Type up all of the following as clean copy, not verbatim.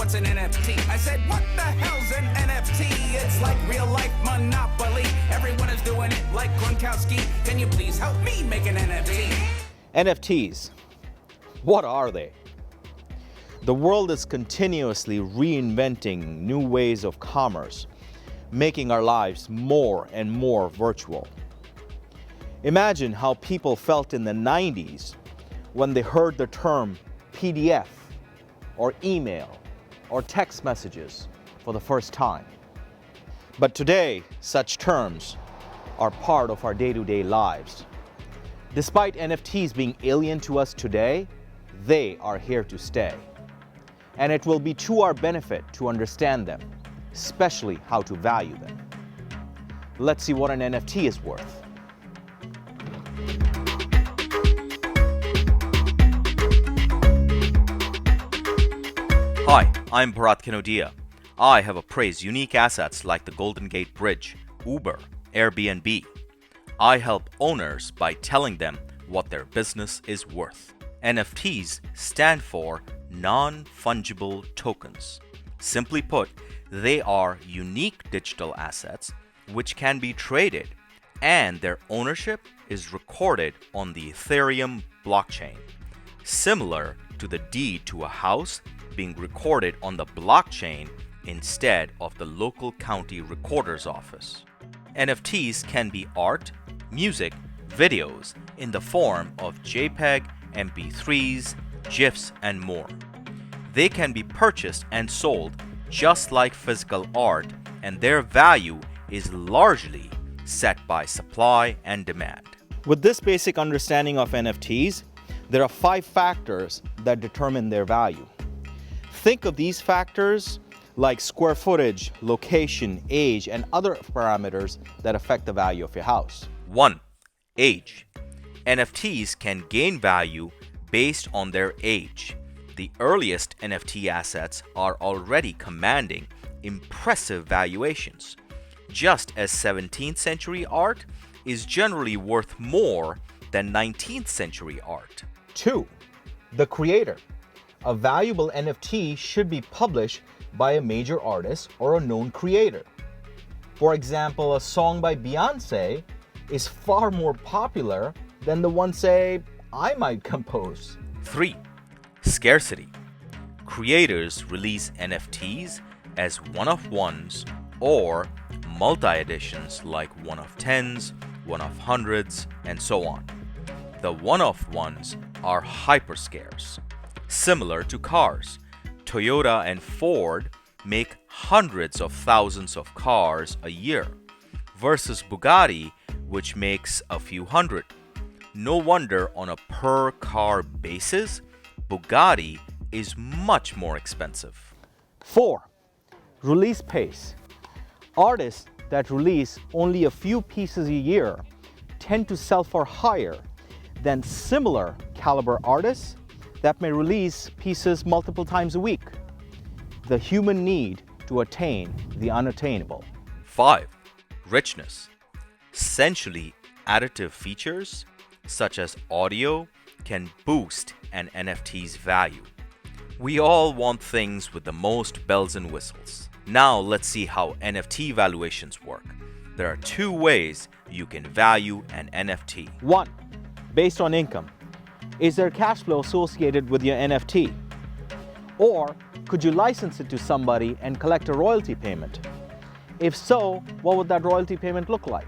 what's an NFT? I said, what the hell's an NFT? It's like real life Monopoly. Everyone is doing it like Gronkowski. Can you please help me make an NFT? NFTs. What are they? The world is continuously reinventing new ways of commerce, making our lives more and more virtual. Imagine how people felt in the 90s when they heard the term PDF or email or text messages for the first time. But today, such terms are part of our day-to-day lives. Despite NFTs being alien to us today, they are here to stay. And it will be to our benefit to understand them, especially how to value them. Let's see what an NFT is worth. Hi, I'm Bharat Kanodia. I have appraised unique assets like the Golden Gate Bridge, Uber, Airbnb. I help owners by telling them what their business is worth. NFTs stand for non-fungible tokens. Simply put, they are unique digital assets which can be traded, and their ownership is recorded on the Etherium blockchain, similar to the deed to a house being recorded on the blockchain instead of the local county recorder's office. NFTs can be art, music, videos in the form of JPEG, MP3s, GIFs, and more. They can be purchased and sold just like physical art, and their value is largely set by supply and demand. With this basic understanding of NFTs, there are 5 factors that determine their value. Think of these factors like square footage, location, age, and other parameters that affect the value of your house. 1. Age. NFTs can gain value based on their age. The earliest NFT assets are already commanding impressive valuations, just as 17th century art is generally worth more than 19th century art. 2. The creator. A valuable NFT should be published by a major artist or a known creator. For example, a song by Beyonce is far more popular than the one, say, I might compose. 3. Scarcity. Creators release NFTs as one-of-ones or multi-editions like one-of-tens, one-of-hundreds, and so on. The one-of-ones are hyper-scarce. Similar to cars, Toyota and Ford make hundreds of thousands of cars a year, versus Bugatti, which makes a few hundred. No wonder on a per-car basis, Bugatti is much more expensive. 4. Release pace. Artists that release only a few pieces a year tend to sell for higher than similar caliber artists that may release pieces multiple times a week. The human need to attain the unattainable. 5. Richness. Essentially, additive features such as audio can boost an NFT's value. We all want things with the most bells and whistles. Now let's see how NFT valuations work. There are 2 ways you can value an NFT. 1. Based on income. Is there cash flow associated with your NFT? Or could you license it to somebody and collect a royalty payment? If so, what would that royalty payment look like?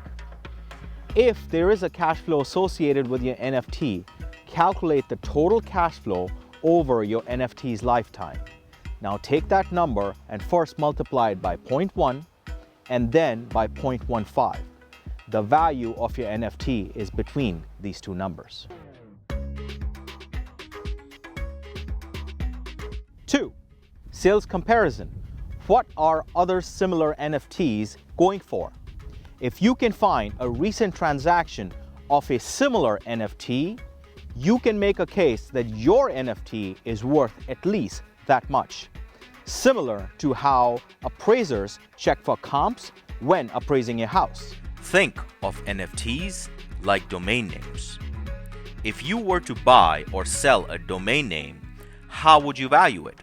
If there is a cash flow associated with your NFT, calculate the total cash flow over your NFT's lifetime. Now take that number and first multiply it by 0.1 and then by 0.15. The value of your NFT is between these 2 numbers. 2. Sales comparison. What are other similar NFTs going for? If you can find a recent transaction of a similar NFT, you can make a case that your NFT is worth at least that much. Similar to how appraisers check for comps when appraising a house. Think of NFTs like domain names. If you were to buy or sell a domain name, how would you value it?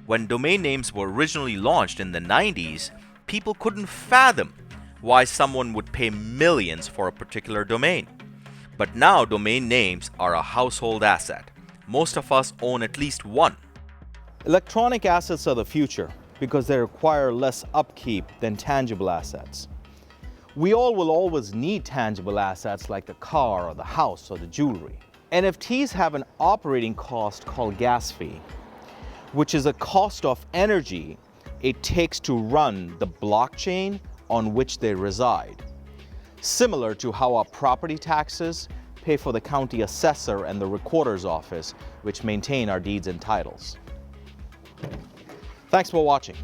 When domain names were originally launched in the 90s, people couldn't fathom why someone would pay millions for a particular domain. But now domain names are a household asset. Most of us own at least one. Electronic assets are the future because they require less upkeep than tangible assets. We all will always need tangible assets like the car or the house or the jewelry. NFTs have an operating cost called gas fee, which is a cost of energy it takes to run the blockchain on which they reside. Similar to how our property taxes pay for the county assessor and the recorder's office, which maintain our deeds and titles. Thanks for watching.